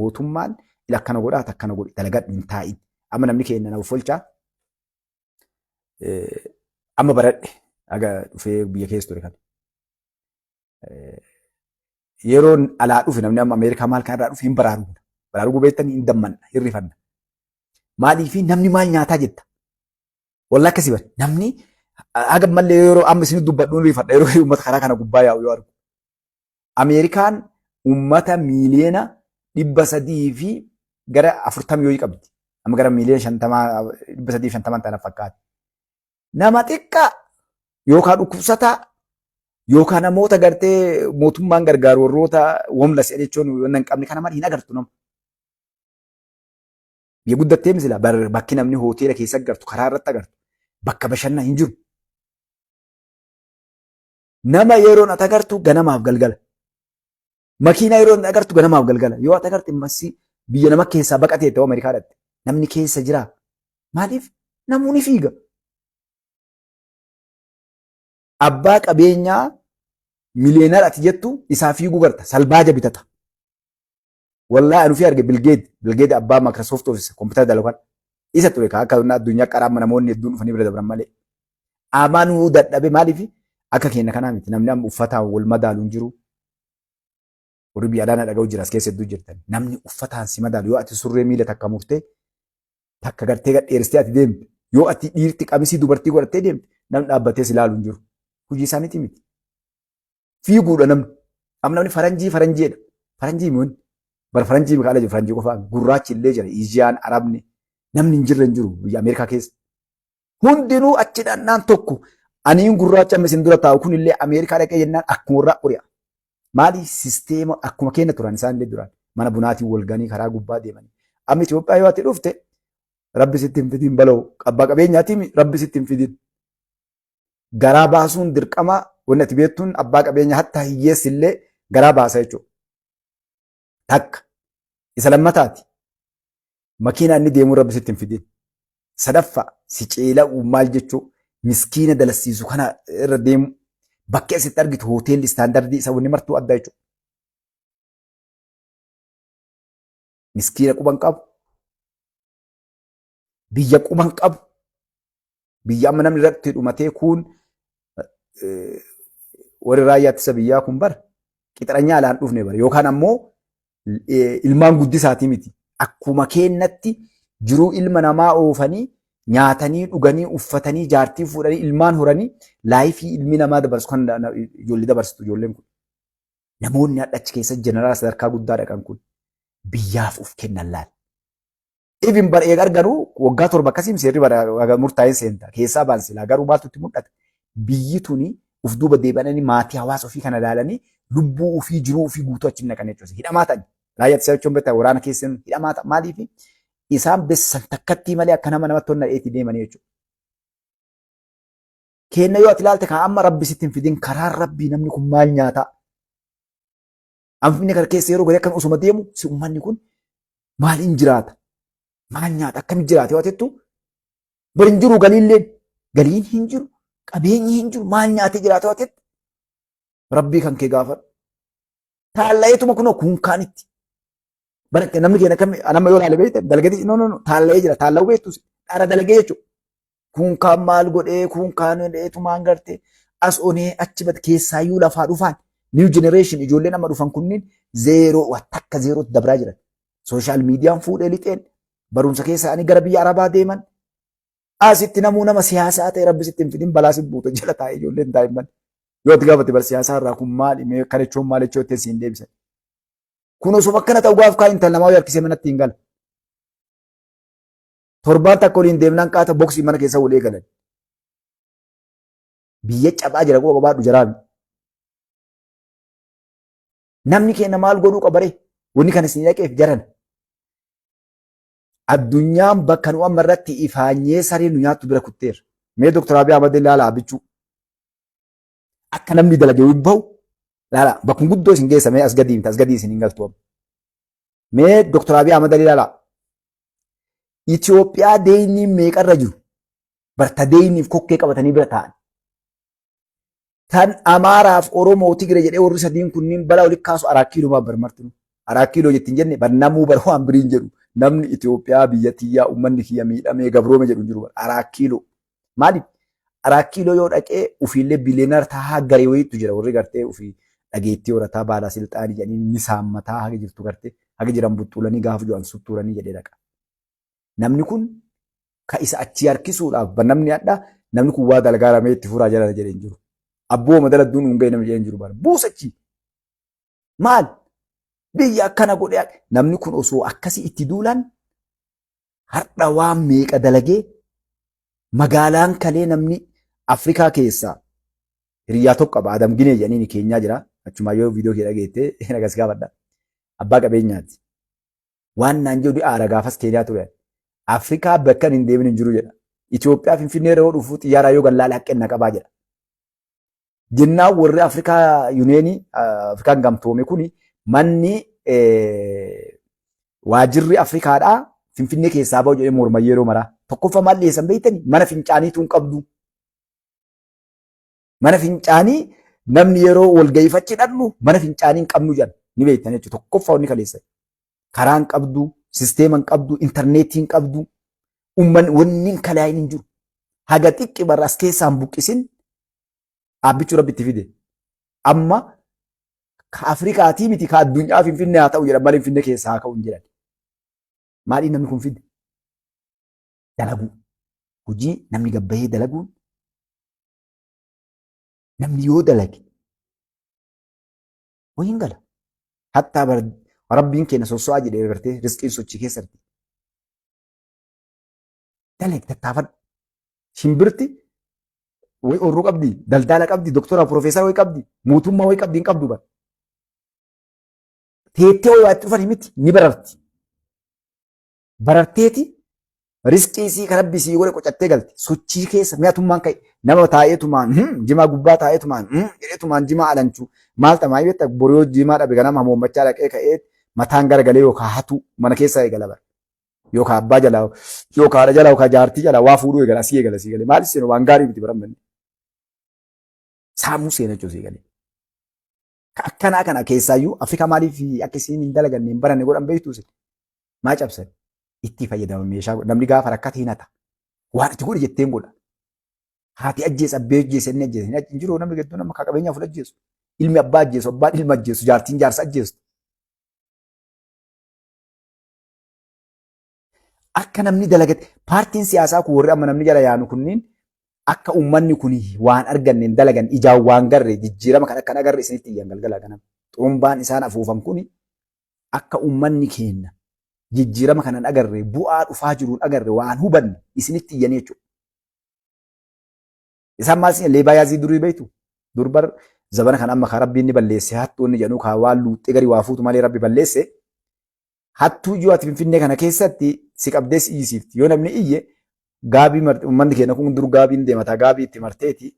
Mootummaan ila akkana godhaa akkana godhi dalagadhu hin taa'in. Amma namni keenya na folchaa amma baradhe aga dhufee biyya keessa ture kan. Yeroon alaa dhufe namni amma Ameerikaa maal kan irraa dhufe hin baraaruudha. Baraaruu beektanii hin dammanna hin rifanna. Maaliifii namni maal nyaataa jetta. Wallaa akkasii bari namni aga mallee yeroo amma isin dubbadhuun rifadha yeroo uummata karaa kana gubbaa yaa'u yoo argu. Ameerikaan uummata miiliyoona 300 fi gara 40 yoo qabdi. Amma gara miiliyoona 350 ta'an fakkaata. Nama xiqqaa yookaan dhukkubsataa yookaan namoota gartee mootummaan gargaaru warroota wamlas jechuun waan hin qabne kana malee hin agartu nama. Biyya guddattee misila bakki namni hoteela keessa agartu karaa irratti agartu bakka bashannaa hin jiru. Nama yeroo ati agartu ganamaaf galgala. Makiinaa yeroo ati agartu ganamaaf galgala. Yoo ati agarte massi biyya nama keessaa baqatee ta'u Ameerikaa dhatte. Namni keessa jira. Maaliif namoonni fiiga. Abbaa qabeenyaa miliyoonar ati jettu isaa fiiguu garta. Salbaaja bitata. Wallaahi anu fi arge Bilgeet abbaa Microsoft Office kompiitara dalagan. Isa ture akka addunyaa qaraama namoonni hedduun dhufanii bira dabran malee. Amanuu dadhabe maaliif akka keenya kanaa miti namni amma uffataan wal madaalu hin jiru. Warri biyyaadhaan dhaga'u jira as keessa hedduu jirtan. Namni uffataan si madaalu yoo ati surree miila takka murtee takka gartee gadheeristee ati deemte yoo ati dhiirti qamisii dubartii godhattee deemte namni dhaabbatee si ilaalu hin jiru. Hojii isaaniiti miti. Fiiguudha namni. Amma namni faranjiidha. Faranjii mi'oonni. Bara faranjii maqaa jiru faranjii qofaa gurraachi illee jira. Ijiyaan Arabni namni hin jirre hin jiru biyya Ameerikaa keessa. Hundinuu achi dhannaan tokko aniin gurraacha amma isin dura taa'u kun illee Ameerikaa dhaqee jennaan akkuma warraa qori'a. Maali sisteema akkuma keenya turan isaan illee duraan mana bunaatiin wal ganii karaa gubbaa deemanii. Amma Itoophiyaa yoo ati dhufte rabbi sitti hin fidin bala'u abbaa qabeenyaatiin rabbi sitti hin fidin. Garaa baasuun dirqama wanti ati beektuun abbaa qabeenyaa hatta hiyyeessi illee garaa baasa jechuudha. Takka isa lammataati. Makiinaa inni deemuu rabbi sitti hin fidin. Sadaffaa si ceela'u maal jechuu miskiina dalasiisu kana irra deemu bakka asitti argitu hoteelli istaandardii isa wanni martuu adda jechuudha. Miskiina quban qabu. Biyya quban qabu. Biyya amma namni irratti dhumatee kun warri raayyaa ittisa biyyaa kun bara qixaranyaa alaan dhufne bara yookaan ammoo ilmaan guddisaatii miti. Akkuma keenyatti jiruu ilma namaa oofanii nyaatanii dhuganii uffatanii jaartii fuudhanii ilmaan horanii laayifii ilmi namaa dabarsu kan ijoollee dabarsitu ijoolleen kun. Namoonni achi keessa jeneraal sadarkaa guddaa dhaqan kun biyyaaf of kennan laal. Ibin bara eegargaruu waggaa 7 akkasiin seerri bara murtaa'een seenta keessaa baansilaa garuu maaltu itti mul'ata. Biyyi tuni uf duuba deebi'anii maatii hawaasa ofii kana ilaalanii lubbuu ofii jiruu ofii guutuu achi naqan jechuudha. Hidhamaa ta'an. Raayyaa ittisa jechuun beektaa waraana keessan hidhamaa ta'an maaliif isaan beeksisan takkattii malee akka nama namatti tolna dheetii deemanii jechuudha. Kenna yoo ati ilaalte kan amma rabbi sitti hin fidin karaan rabbii namni kun maal nyaataa? Anfinni kana keessa yeroo gadee akkan osuma deemu si uummanni kun maaliin jiraata? Maal nyaata akkamitti jiraate yoo jettu bari hin jiru galiin hin jiru qabeenyi hin jiru maal nyaatee jiraate yoo jettu rabbii kan kee gaafadhu. Taallayeetuma kunoo kunkaanitti. Bara namni keenya akkami nama yoo ilaale beekte dalagati taallayee jira taalla'uu beektus dhara dalagee jechuudha. Kunkaan maal godhee kunkaan dheetumaan gartee as onee achi bad keessaayyuu lafaa dhufaan new generation ijoolleen amma dhufan kunniin zeeroo takka zeerootti dabraa jiran. Sooshaal miidiyaan fuudhee lixeen barumsa keessa ani gara biyya Arabaa deeman asitti namuu nama siyaasaa ta'e rabbi sitti hin fidin balaa si buuta jala taa'ee ijoolleen daa'imman. Yoo ati gaafate bar siyaasaa irraa kun maali kan jechuun maal jechuu itti siin deebisan. Kun osoo akkana ta'u gaaf kaa intal namaa harkisee manatti hin gala. Torbaan takka waliin deemnaan qaata boksii mana keessa walii galan. Biyya cabaa jira qaba baadhu jaraami. Namni keenya maal godhuu qabaree wanni kana isin dhaqeef jaran. Addunyaan bakka nu amma irratti ifaanyee saree nu nyaattu bira kutteera. Mee Dr. Abiy Ahmed ilaalaa bichuu. Akka namni dalagee bahu laala bakka guddoo isin geessamee as gadi isin hin galtu. Mee Dr. Abiy Ahmed ilaalaa. Itoophiyaa deeyni meeqarra jiru? Barta deeyniif kokkee qabatanii bira taa'an. Tan Amaaraaf Oromoo Tigiree jedhee warri sadiin kunniin balaa walitti kaasu 4 kiiloo barmartinu. Araa kiiloo jettiin jenne barnamuu bara waan biriin jedhu namni Itoophiyaa biyya tiyyaa uummanni kiyya miidhamee gabroome jedhu jiru araa kiiloo. Maaliif araa kiiloo yoo dhaqee ofiillee biliyeenar taa'aa garee wayiitu jira warri gartee ofii dhageettii horataa baala silxaanii jedhanii ni saammataa haga jirtu gartee haga jiran buxxuulanii gaafa ju'an suttuuranii jedhee dhaqa. Namni kun ka isa achi harkisuudhaaf namni adda namni kun waa dalgaaramee itti furaa jala jedhee jiru. Abboo madala duun hungee namni jedhee jiru baala. Buusachi maal biyya akkana godhee namni kun osoo akkasii itti duulan har'a waan meeqa dalagee magaalaan kalee namni Afrikaa keessaa hiriyaa tokko qaba Adam Ginee jedhanii keenyaa jira. Achuma yoo viidiyoo kee dhageettee nagas gaafadha. Abbaa qabeenyaati. Waan naan jedhu aara gaafas keenyaa ture. Afrikaa bakka hin deemin hin jiru jedha. Itoophiyaa Finfinnee yeroo dhufu xiyyaaraa yoo gallaala haqqenna qabaa jedha. Jennaan warri Afrikaa Yuneenii Afrikaan gamtoome kuni manni waajirri Afrikaadhaa Finfinnee keessaa bahu jedhee morma yeroo maraa. Tokkoffaa maal dhiyeessan beektanii mana fincaaniitu hin qabdu. Mana fincaanii namni yeroo walgayifachi dhannu mana fincaanii hin qabnu jedhan ni beektan jechuudha. Tokkoffaa inni kaleessa. Karaa hin qabdu, sisteema hin qabdu, intarneetii hin qabdu, uummanni wanni hin kalaayin hin jiru. Haga xiqqi barra as keessaan buqqisin dhaabbichuu rabbitti fide. Amma ka Afrikaatii miti ka addunyaa Finfinnee haa ta'u jedhan malee Finfinnee keessaa haa ka'u hin jedhan. Maaliif namni kun fide? Dalaguu. Hojii namni gabbahee dalaguun namni yoo dalage wayin gala. Hattaa rabbiin keenya sosso'aa jedhee gartee riskiin sochii keessatti. Dalag tattaafadhu. Shimbirti way orruu qabdi, daldala qabdi, doktora, profeesara way qabdi, mootummaa way qabdi hin qabdu bara. Teettee way waatti dhufanii miti ni bararti. Bararteeti riskii isii kan rabbi isii godhe qocattee galti. Sochii keessa mi'atummaan ka'e nama taa'eetumaan jimaa gubbaa taa'eetumaan jedheetumaan jimaa alanchuu maal tamaa beektaa boroo jimaa dhabe ganama hamoommachaa dhaqee ka'ee mataan garagalee yookaan hatu mana keessa eegala bara. Yookaan abbaa jalaa yookaan haadha jalaa yookaan jaartii jalaa waa fuudhuu eegala asii eegala asii galee maal seenu waan gaarii miti barammanni. Saamuu seena jechuun asii galee. Akkanaa kana keessaayyuu Afrikaa maaliif akkasiin hin dalaganne hin baranne godhan beektuusi. Maa cabsan itti fayyadama meeshaa namni gaafa rakkate hin hata. Waan itti godhe jetteen godha. Haati ajjeesa abbee ajjeesa inni ajjeesa hin jiru namni gidduu nama qabeenyaa fuula ajjeesu. Ilmi abbaa ajjeesu abbaan ilma ajjeesu jaartiin jaarsa ajjeesu. Akka namni dalagate paartiin siyaasaa kun warri amma namni jala yaanu kunniin akka uummanni kun waan arganne hin dalagan ijaan waan garre jijjiirama kan akka agarre isinitti iyyan galgala kanam. Xurumbaan isaan afuufan kun akka uummanni keenya jijjiirama kanan agarre bu'aa dhufaa jiruun agarre waan hubanne isinitti iyyan jechuudha. Isaan maal sin leebaa yaazii durii beektu durbar zabana kan amma kan rabbiin ni balleesse hattuun ni jedhu kan waan luuxxee gadi waa fuutu malee rabbi balleesse hattuu iyyuu ati Finfinnee kana keessatti si qabdee si iyyisiifti yoo namni iyye gaabii uummanni keenya kun dur gaabiin deemataa gaabii itti marteeti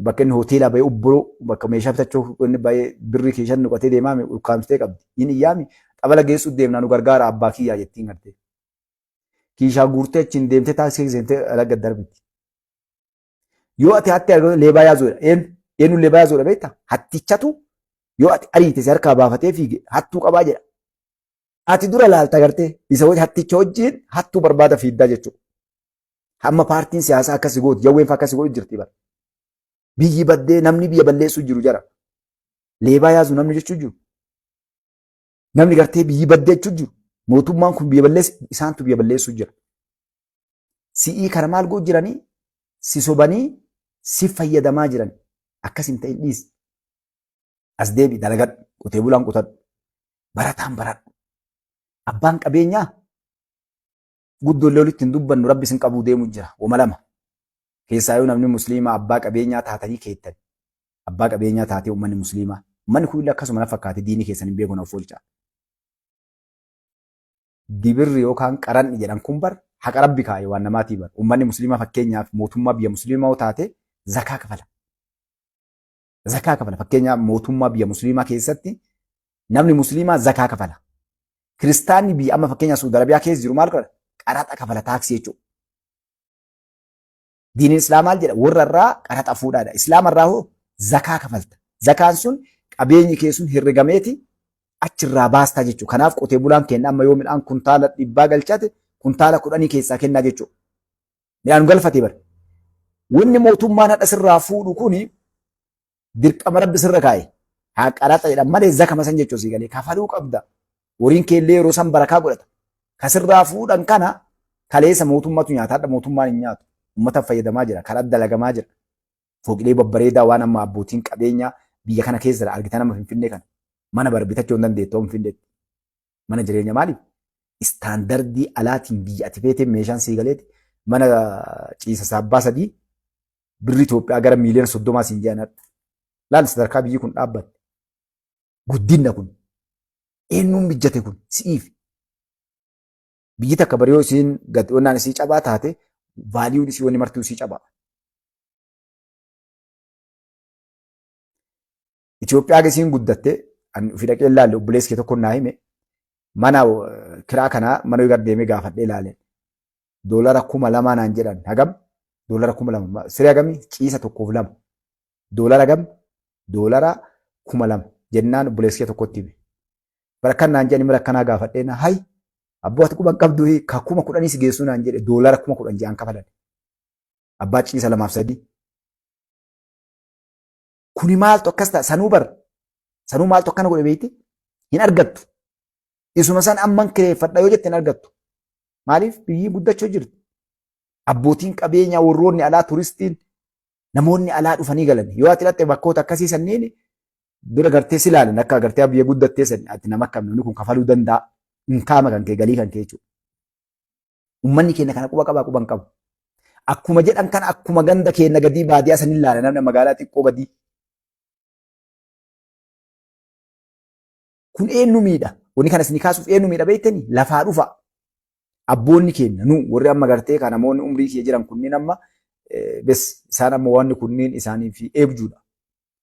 bakka inni hoteelaa bahee obboroo bakka meeshaa bitachuu inni bahee birrii keeshan nuqatee deemaa ukkaamsitee qabdi inni iyyaami xabala geessuuf deemnaa nu gargaara abbaa kiyyaa jettiin garte kiishaa guurtee achiin deemtee taaksii seentee alagga darbiti. Yoo ati hatti argamu leebaa yaazuudha. Eenyu leebaa yaazuudha beektaa? Hattichatu yoo ati ariite si harkaa baafatee fiige hattuu qabaa jedha. Ati dura laalta gartee isa hatticha wajjin hattuu barbaada fiiddaa jechuudha. Hamma paartiin siyaasaa akkasii gootu jawween akkasii gootu jirti bara. Biyyi baddee namni biyya balleessuu jiru jira. Leebaa yaazu namni jechuu jiru. Namni gartee biyyi baddee jechuu jiru. Mootummaan kun biyya balleessu isaantu biyya balleessuu jira. Si'ii kana maal gootu jiranii? Si sobanii si fayyadamaa jiran akkas hin ta'in dhiisi. As deebi dalagadhu qotee bulaan qotadhu barataan baradhu. Abbaan qabeenyaa guddoollee walitti hin dubbannu rabbi sin qabuu deemu jira wama lama. Keessaayyuu namni musliimaa abbaa qabeenyaa taatanii keettan. Abbaa qabeenyaa taatee uummanni musliimaa. Uummanni kun akkasuma na fakkaate diinii keessan hin beeku naaf oolchaa. Gibirri yookaan qaranni jedhan kun bar haqa rabbi kaa'e waan namaatii bar. Uummanni musliimaa fakkeenyaaf mootummaa biyya musliimaa yoo taate zakaa kafala. Zakaa kafala fakkeenyaaf mootummaa biyya musliimaa keessatti namni musliimaa zakaa kafala. Kiristaanni biyya amma fakkeenyaaf Suudi Arabiyaa keessa jiru maal godha? Qaraxa kafala taaksii jechuudha. Diiniin Islaamaa maal jedha? Warra irraa qaraxa fuudhaadha. Islaama irraa hoo zakaa kafalta. Zakaan sun qabeenyi kee sun herregameeti achirraa baastaa jechuudha. Kanaaf qotee bulaan keenya amma yoo midhaan kuntaala 100 galchate kuntaala 10 keessaa kennaa jechuudha. Midhaan galfatee bara. Wanni mootummaan hadha sirraa fuudhu kuni dirqama rabbi sirra kaa'e. Haa qaraxa jedhama malee zaka masan jechuun si galee kafaluu qabda. Horiin keellee yeroo san barakaa godhata. Kasirraa fuudhan kana kaleessa mootummaatu nyaata hadha mootummaan hin nyaatu. Uummataaf fayyadamaa jira. Karaa dalagamaa jira. Fooqilee babbareedaa waan amma abbootiin qabeenyaa biyya kana keessa argitan amma Finfinnee kana. Mana barbitachuu hin dandeettu Finfinneetti. Mana jireenya maaliif? Istaandardii alaatiin biyya ati feetee meeshaan sii galeeti. Mana ciisa saabbaa 3 birri Itoophiyaa gara miiliyoona 30 siin jeenadha. Laal sadarkaa biyyi kun dhaabbatte. Guddinna kun. Eenyuun mijjate kun si'iif. Biyyi takka bari yoo isiin gatiiwwannaan isii cabaa taate vaaliyuun isii wanni martuu isii cabaa. Itoophiyaa gasiin guddatte ofii dhaqee ilaalle obboleessi kee tokko naa hime mana kiraa kanaa mana yoo deemee gaafadhee ilaale doolara 2,000 naan jedhan hagam doolara 2,000 siree hagamii ciisa 1,200 doolara hagam doolara 2,000 jennaan obboleessi kee tokkotti hime. Barakkan naan jedhani mira akkanaa gaafadhee na hay abboo ati quban qabdu ka 10,000 si geessu naan jedhe doolara 10,000 jedhan kafalan. Abbaa ciisa 2-3. Kuni maaltu akkas ta'a sanuu bar sanuu maaltu akkana godhe beekti hin argattu. Isuma san amman kireeffadha yoo jette hin argattu. Maaliif biyyi guddachuu jirti. Abbootiin qabeenyaa warroonni alaa turistiin namoonni alaa dhufanii galan yoo ati dhatte bakkoota akkasii sanneen dura gartee si ilaalan akka gartee biyya guddattee san ati nama akkam namni kun kafaluu danda'a hin kaama kan kee galii kan kee jechuudha. Uummanni keenya kana quba qabaa quban qabu. Akkuma jedhan kana akkuma ganda keenya gadii baadiyyaa san ilaala namni magaalaa xiqqoo gadii. Kun eenyu miidha? Wanni kana isin kaasuuf eenyu miidha beektanii? Lafaa dhufa. Abboonni keenya nu warri amma gartee kan namoonni umrii kee jiran kunniin amma bes isaan amma wanni kunniin isaaniif eebjuudha.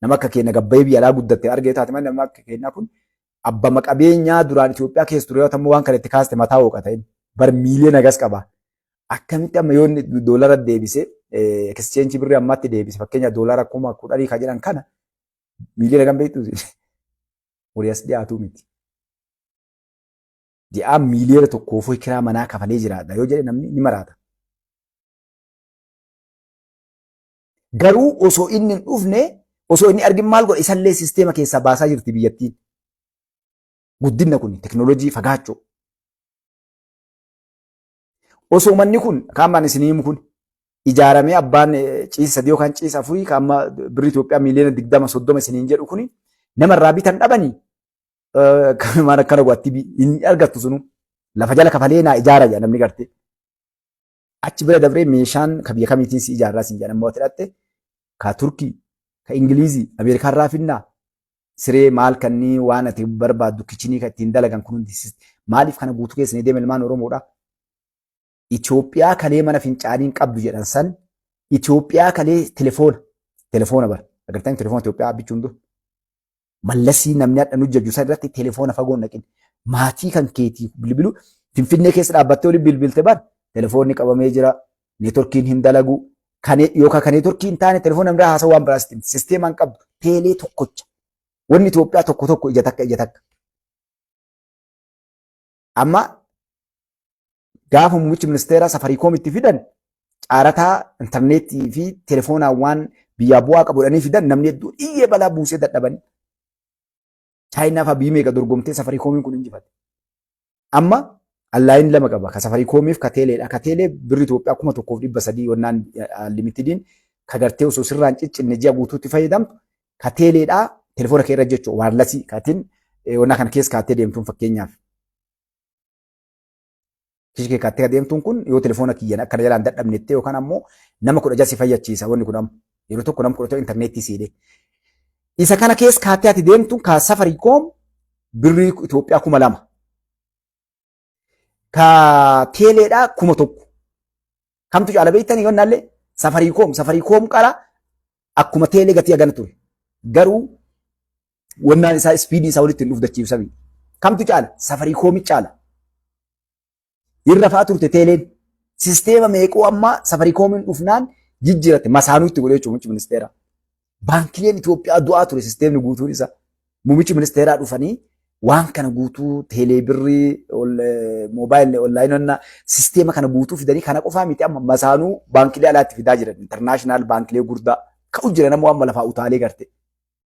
Nama akka keenya gabbayee biyya alaa guddatte argee taate malee nama akka keenya kun abbama qabeenyaa duraan Itoophiyaa keessa ture yoo ta'u waan kana itti kaaste mataa hooqa ta'in bar miiliyoona agas qaba. Akkamitti amma yoo doolara deebise exchange birrii ammaatti deebise fakkeenya doolara 10,000 ka jedhan kana miiliyoona gam beektu Wariyaas dhiyaatu miti. Ji'aa miiliyoona tokkoof kiraa manaa kafalee jiraadha yoo jedhe namni ni maraata. Garuu osoo inni hin dhufne osoo inni argin maal godha isallee sisteema keessaa baasaa jirti biyyattiin. Guddinna kun teknoolojii fagaachuu. Osoo manni kun kaamaan isiniimu kun ijaaramee abbaan ciisa 3 yookaan ciisa 4 kaama birrii Itoophiyaa miiliyoona 20-30 isiniin jedhu kuni namarraa bitan dhabanii kan maal akkana go'atti hin argattu sunu lafa jala kafalee naa ijaara jedha namni gartee. Achi bira dabree meeshaan ka biyya kamiitiin si ijaarraa siin jedhan immoo hidhatte ka Turkii, ka Ingilizii, Ameerikaa irraa finnaa siree maal kannii waan ati barbaaddu kichinii kan ittiin dalagan kun hundi maaliif kana guutuu keessanii deeme ilmaan Oromoodha. Itoophiyaa kalee mana fincaaniin qabdu jedhan san Itoophiyaa kalee telefoona bara agartanii telefoona Itoophiyaa bichuun dur. Mallasii namni hadha hojjetu san irratti telefoona fagoon naqin maatii kan keetii bilbilu Finfinnee keessa dhaabbattee waliin bilbilte bar telefoonni qabamee jira neetworkiin hin dalagu yookaan kan neetworkiin taane telefoona namni haasawaa waan biraas sisteemaan qabdu teelee tokkocha wanni Itoophiyaa tokko ija takka. Amma gaafa muummichi ministeeraa Safarikoom itti fidan caarataa intarneetii fi telefoonaa waan biyyaa bu'aa qabudhanii fidan namni hedduun iyyee balaa buusee dadhabanii. Chaayinaa fa'aa biyyi meeqa dorgomtee Safarikoomiin kun injifate. Amma allaayin 2 qaba. Ka Safarikoomiif ka Teeleedha. Ka Teelee birri Itoophiyaa 1,300 wannaan limitidiin ka gartee osoo sirraan ciccinne ji'a guutuutti fayyadamtu ka Teeleedha telefoona kee irra jechuudha. Waarlasii kaatiin wannaa kana keessa kaattee deemtuun fakkeenyaaf. Kishkee kaattee deemtuun kun yoo telefoona kiyyan akkana jalaan dadhabnettee yookaan ammoo nama 16 si fayyachiisa wanni kun ammoo yeroo tokko nama 11 intarneetii siidee. Isa kana keessa kaattee ati deemtuun ka Safarikoom birrii Itoophiyaa 2,000. Ka Teeleedhaa 1,000. Kamtu caala beektanii yoo naallee Safarikoom qara akkuma Teelee gatii agana ture. Garuu wannaan isaa ispiidii isaa walitti hin dhufdachiifsa. Kamtu caala Safarikoomi caala. Irra fa'aa turte Teeleen sisteema meeqoo amma Safarikoomiin dhufnaan jijjiirate masaanuutti godhee jechuun muummichi ministeeraa. Baankileen Itoophiyaa du'aa ture sisteemni guutuun isaa. Muummichi ministeeraa dhufanii waan kana guutuu teelee birrii moobaayilii onlaayinii sisteema kana guutuu fidanii kana qofaa miti amma masaanuu baankilee alaatti fidaa jiran intarnaashinaal baankilee gurdaa ka'u jira nama waan lafaa utaalee garte.